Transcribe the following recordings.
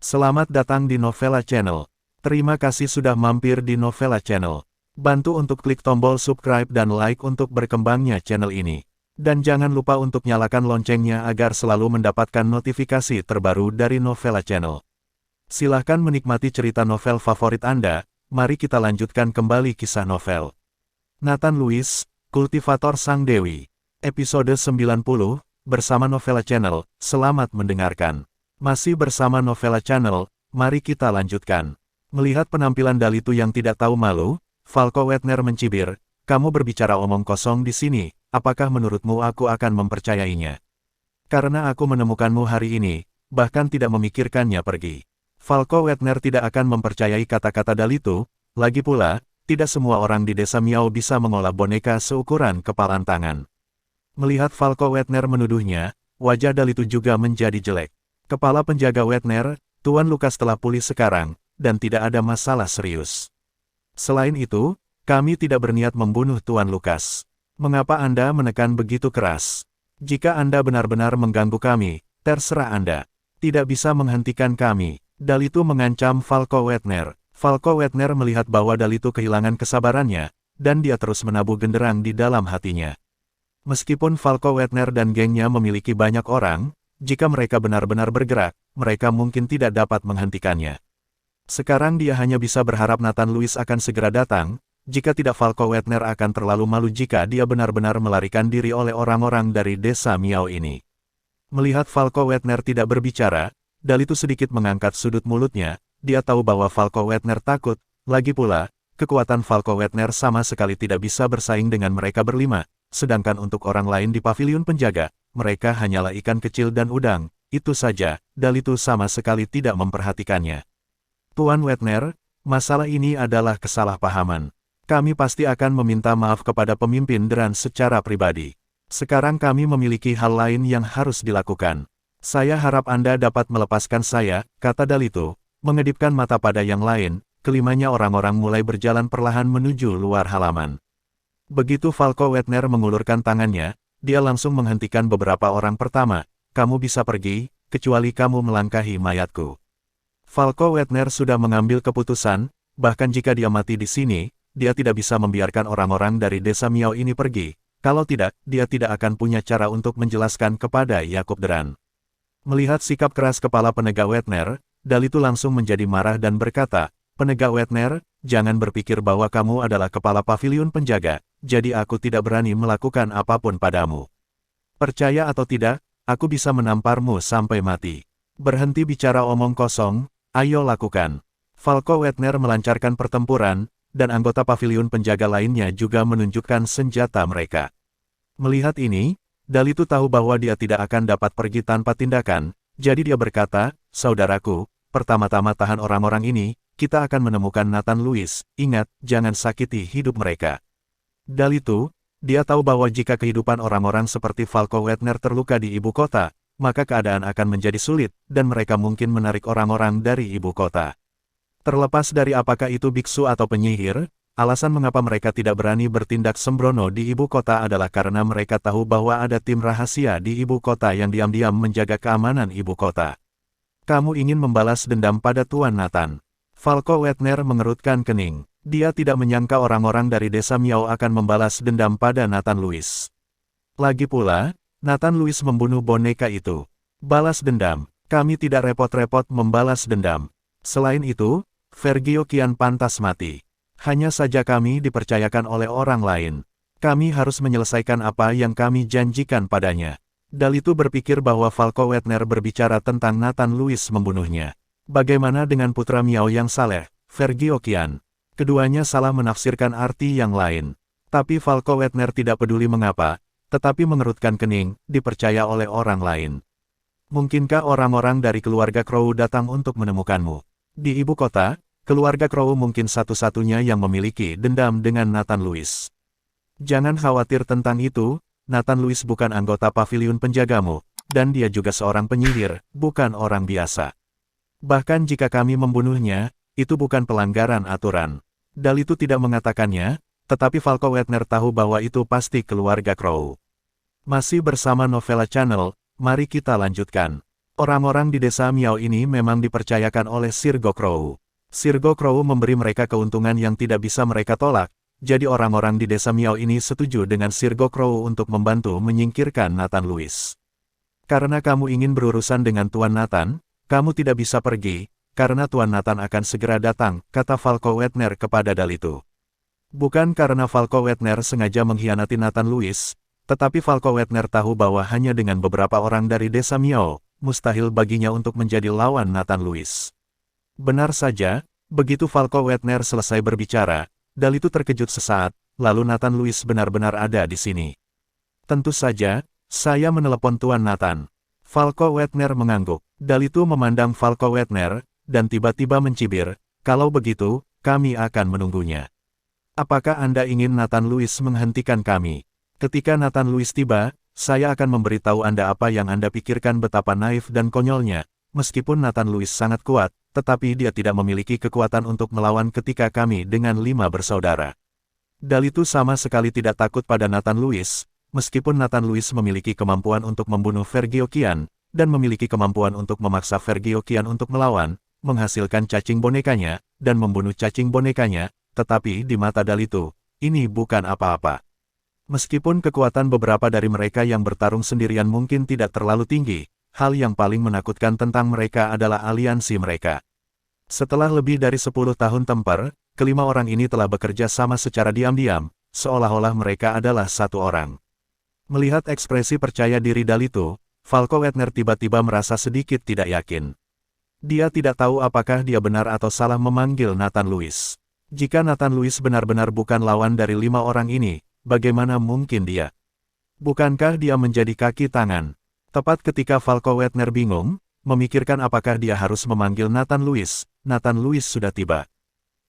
Selamat datang di Novella Channel. Terima kasih sudah mampir di Novella Channel. Bantu untuk klik tombol subscribe dan like untuk berkembangnya channel ini. Dan jangan lupa untuk nyalakan loncengnya agar selalu mendapatkan notifikasi terbaru dari Novella Channel. Silahkan menikmati cerita novel favorit Anda. Mari kita lanjutkan kembali kisah novel Nathan Lewis, Kultivator Sang Dewi. Episode 90, bersama Novella Channel. Selamat mendengarkan. Masih bersama Novella Channel, mari kita lanjutkan. Melihat penampilan Dalitu yang tidak tahu malu, Falco Wettner mencibir, "Kamu berbicara omong kosong di sini, apakah menurutmu aku akan mempercayainya? Karena aku menemukanmu hari ini, bahkan tidak memikirkannya pergi." Falco Wettner tidak akan mempercayai kata-kata Dalitu, lagi pula, tidak semua orang di desa Miao bisa mengolah boneka seukuran kepalan tangan. Melihat Falco Wettner menuduhnya, wajah Dalitu juga menjadi jelek. "Kepala penjaga Wettner, Tuan Lukas telah pulih sekarang, dan tidak ada masalah serius. Selain itu, kami tidak berniat membunuh Tuan Lukas. Mengapa Anda menekan begitu keras? Jika Anda benar-benar mengganggu kami, terserah Anda. Tidak bisa menghentikan kami." Dalitu mengancam Falco Wettner. Falco Wettner melihat bahwa Dalitu kehilangan kesabarannya, dan dia terus menabuh genderang di dalam hatinya. Meskipun Falco Wettner dan gengnya memiliki banyak orang, jika mereka benar-benar bergerak, mereka mungkin tidak dapat menghentikannya. Sekarang dia hanya bisa berharap Nathan Lewis akan segera datang, jika tidak Falco Wettner akan terlalu malu jika dia benar-benar melarikan diri oleh orang-orang dari desa Miao ini. Melihat Falco Wettner tidak berbicara, Dalitu sedikit mengangkat sudut mulutnya, dia tahu bahwa Falco Wettner takut, lagi pula, kekuatan Falco Wettner sama sekali tidak bisa bersaing dengan mereka berlima, sedangkan untuk orang lain di paviliun penjaga, mereka hanyalah ikan kecil dan udang, itu saja, Dalitu sama sekali tidak memperhatikannya. "Tuan Wettner, masalah ini adalah kesalahpahaman. Kami pasti akan meminta maaf kepada pemimpin Deran secara pribadi. Sekarang kami memiliki hal lain yang harus dilakukan. Saya harap Anda dapat melepaskan saya," kata Dalitu, mengedipkan mata pada yang lain. Kelimanya orang-orang mulai berjalan perlahan menuju luar halaman. Begitu Falco Wettner mengulurkan tangannya, dia langsung menghentikan beberapa orang. "Pertama, kamu bisa pergi, kecuali kamu melangkahi mayatku." Falco Wettner sudah mengambil keputusan, bahkan jika dia mati di sini, dia tidak bisa membiarkan orang-orang dari desa Miao ini pergi. Kalau tidak, dia tidak akan punya cara untuk menjelaskan kepada Yakub Deran. Melihat sikap keras kepala penegak Wettner, Dalitu langsung menjadi marah dan berkata, "Penegak Wettner, jangan berpikir bahwa kamu adalah kepala paviliun penjaga, jadi aku tidak berani melakukan apapun padamu. Percaya atau tidak, aku bisa menamparmu sampai mati. Berhenti bicara omong kosong, ayo lakukan." Falco Wettner melancarkan pertempuran, dan anggota paviliun penjaga lainnya juga menunjukkan senjata mereka. Melihat ini, Dalitu tahu bahwa dia tidak akan dapat pergi tanpa tindakan, jadi dia berkata, "Saudaraku, pertama-tama tahan orang-orang ini, kita akan menemukan Nathan Lewis, ingat, jangan sakiti hidup mereka." Dalitu, dia tahu bahwa jika kehidupan orang-orang seperti Falco Wettner terluka di ibu kota, maka keadaan akan menjadi sulit, dan mereka mungkin menarik orang-orang dari ibu kota. Terlepas dari apakah itu biksu atau penyihir, alasan mengapa mereka tidak berani bertindak sembrono di ibu kota adalah karena mereka tahu bahwa ada tim rahasia di ibu kota yang diam-diam menjaga keamanan ibu kota. "Kamu ingin membalas dendam pada Tuan Nathan?" Falco Wettner mengerutkan kening. Dia tidak menyangka orang-orang dari desa Miao akan membalas dendam pada Nathan Lewis. Lagi pula, Nathan Lewis membunuh boneka itu. "Balas dendam? Kami tidak repot-repot membalas dendam. Selain itu, Vergil kian pantas mati. Hanya saja kami dipercayakan oleh orang lain. Kami harus menyelesaikan apa yang kami janjikan padanya." Dalitu berpikir bahwa Falco Wettner berbicara tentang Nathan Lewis membunuhnya. Bagaimana dengan putra Miao yang saleh, Vergil Qian? Keduanya salah menafsirkan arti yang lain. Tapi Falco Wettner tidak peduli mengapa, tetapi mengerutkan kening, dipercaya oleh orang lain. "Mungkinkah orang-orang dari keluarga Crow datang untuk menemukanmu? Di ibu kota, keluarga Crow mungkin satu-satunya yang memiliki dendam dengan Nathan Lewis. Jangan khawatir tentang itu, Nathan Lewis bukan anggota paviliun penjagamu, dan dia juga seorang penyihir, bukan orang biasa. Bahkan jika kami membunuhnya, itu bukan pelanggaran aturan. Dalitu tidak mengatakannya, tetapi Falco Weidner tahu bahwa itu pasti keluarga Crow. Masih bersama Novella Channel, mari kita lanjutkan. Orang-orang di desa Miao ini memang dipercayakan oleh Sirgo Crow. Sirgo Crow memberi mereka keuntungan yang tidak bisa mereka tolak, jadi orang-orang di desa Miao ini setuju dengan Sirgo Crow untuk membantu menyingkirkan Nathan Louis. Karena kamu ingin berurusan dengan Tuan Nathan, kamu tidak bisa pergi, karena Tuan Nathan akan segera datang, kata Falco Weidner kepada Dalitu. Bukan karena Falco Weidner sengaja mengkhianati Nathan Louis, tetapi Falco Weidner tahu bahwa hanya dengan beberapa orang dari desa Miao, mustahil baginya untuk menjadi lawan Nathan Louis. Benar saja, begitu Falco Weidner selesai berbicara, Dalitu terkejut sesaat, lalu Nathan Louis benar-benar ada di sini. Tentu saja, saya menelepon Tuan Nathan. Falco Weidner mengangguk. Dalitu memandang Falco Weidner, dan tiba-tiba mencibir, kalau begitu, kami akan menunggunya. Apakah Anda ingin Nathan Louis menghentikan kami? Ketika Nathan Louis tiba, saya akan memberitahu Anda apa yang Anda pikirkan betapa naif dan konyolnya. Meskipun Nathan Louis sangat kuat, tetapi dia tidak memiliki kekuatan untuk melawan ketika kami dengan 5 bersaudara. Dalitu sama sekali tidak takut pada Nathan Louis, meskipun Nathan Louis memiliki kemampuan untuk membunuh Vergil Qian, dan memiliki kemampuan untuk memaksa Vergil Qian untuk melawan, menghasilkan cacing bonekanya, dan membunuh cacing bonekanya, tetapi di mata Dalitu, ini bukan apa-apa. Meskipun kekuatan beberapa dari mereka yang bertarung sendirian mungkin tidak terlalu tinggi, hal yang paling menakutkan tentang mereka adalah aliansi mereka. Setelah lebih dari 10 tahun tempur, kelima orang ini telah bekerja sama secara diam-diam, seolah-olah mereka adalah satu orang. Melihat ekspresi percaya diri Dalitu, Falco Weidner tiba-tiba merasa sedikit tidak yakin. Dia tidak tahu apakah dia benar atau salah memanggil Nathan Louis. Jika Nathan Louis benar-benar bukan lawan dari 5 orang ini, bagaimana mungkin dia? Bukankah dia menjadi kaki tangan? Tepat ketika Falco Weidner bingung, memikirkan apakah dia harus memanggil Nathan Louis sudah tiba.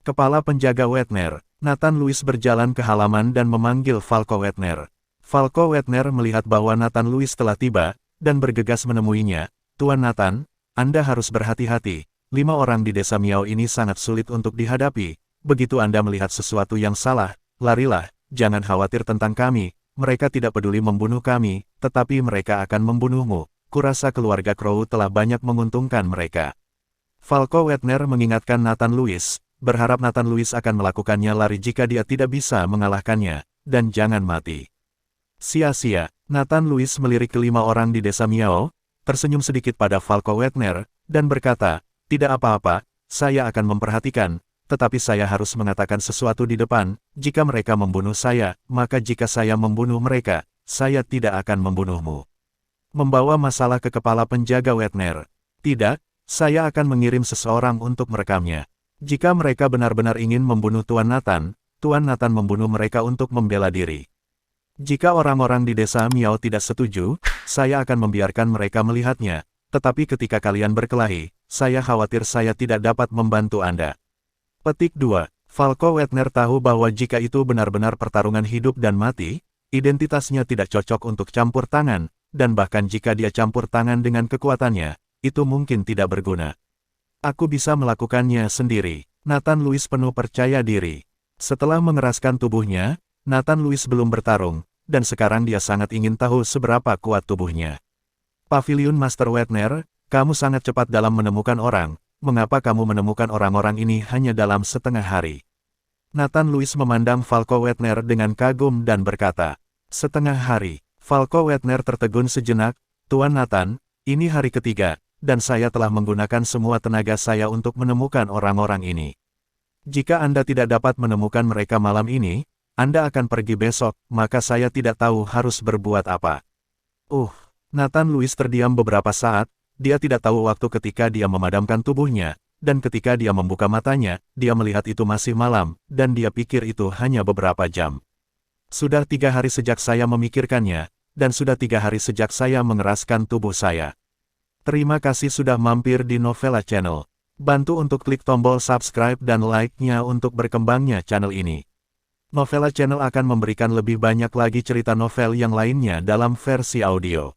Kepala penjaga Weidner, Nathan Louis berjalan ke halaman dan memanggil Falco Weidner. Falco Weidner melihat bahwa Nathan Louis telah tiba, dan bergegas menemuinya. Tuan Nathan, Anda harus berhati-hati, 5 orang di desa Miao ini sangat sulit untuk dihadapi. Begitu Anda melihat sesuatu yang salah, larilah, jangan khawatir tentang kami, mereka tidak peduli membunuh kami, tetapi mereka akan membunuhmu. Kurasa keluarga Crow telah banyak menguntungkan mereka. Falco Weidner mengingatkan Nathan Louis, berharap Nathan Louis akan melakukannya lari jika dia tidak bisa mengalahkannya, dan jangan mati. Sia-sia, Nathan Louis melirik ke 5 orang di desa Miao, tersenyum sedikit pada Falco Weidner, dan berkata, tidak apa-apa, saya akan memperhatikan, tetapi saya harus mengatakan sesuatu di depan, jika mereka membunuh saya, maka jika saya membunuh mereka, saya tidak akan membunuhmu. Membawa masalah ke kepala penjaga Weidner. Tidak, saya akan mengirim seseorang untuk merekamnya. Jika mereka benar-benar ingin membunuh Tuan Nathan membunuh mereka untuk membela diri. Jika orang-orang di desa Miao tidak setuju, saya akan membiarkan mereka melihatnya, tetapi ketika kalian berkelahi, saya khawatir saya tidak dapat membantu Anda. Petik 2. Falco Weidner tahu bahwa jika itu benar-benar pertarungan hidup dan mati, identitasnya tidak cocok untuk campur tangan, dan bahkan jika dia campur tangan dengan kekuatannya, itu mungkin tidak berguna. Aku bisa melakukannya sendiri. Nathan Louis penuh percaya diri. Setelah mengeraskan tubuhnya, Nathan Louis belum bertarung, dan sekarang dia sangat ingin tahu seberapa kuat tubuhnya. Pavilion Master Weidner, kamu sangat cepat dalam menemukan orang. Mengapa kamu menemukan orang-orang ini hanya dalam setengah hari? Nathan Louis memandang Falco Weidner dengan kagum dan berkata, setengah hari. Falco Weidner tertegun sejenak, Tuan Nathan, ini hari ketiga, dan saya telah menggunakan semua tenaga saya untuk menemukan orang-orang ini. Jika Anda tidak dapat menemukan mereka malam ini, Anda akan pergi besok, maka saya tidak tahu harus berbuat apa. Nathan Louis terdiam beberapa saat, dia tidak tahu waktu ketika dia memadamkan tubuhnya, dan ketika dia membuka matanya, dia melihat itu masih malam, dan dia pikir itu hanya beberapa jam. Sudah 3 hari sejak saya memikirkannya, dan sudah 3 hari sejak saya mengeraskan tubuh saya. Terima kasih sudah mampir di Novella Channel. Bantu untuk klik tombol subscribe dan like-nya untuk berkembangnya channel ini. Novella Channel akan memberikan lebih banyak lagi cerita novel yang lainnya dalam versi audio.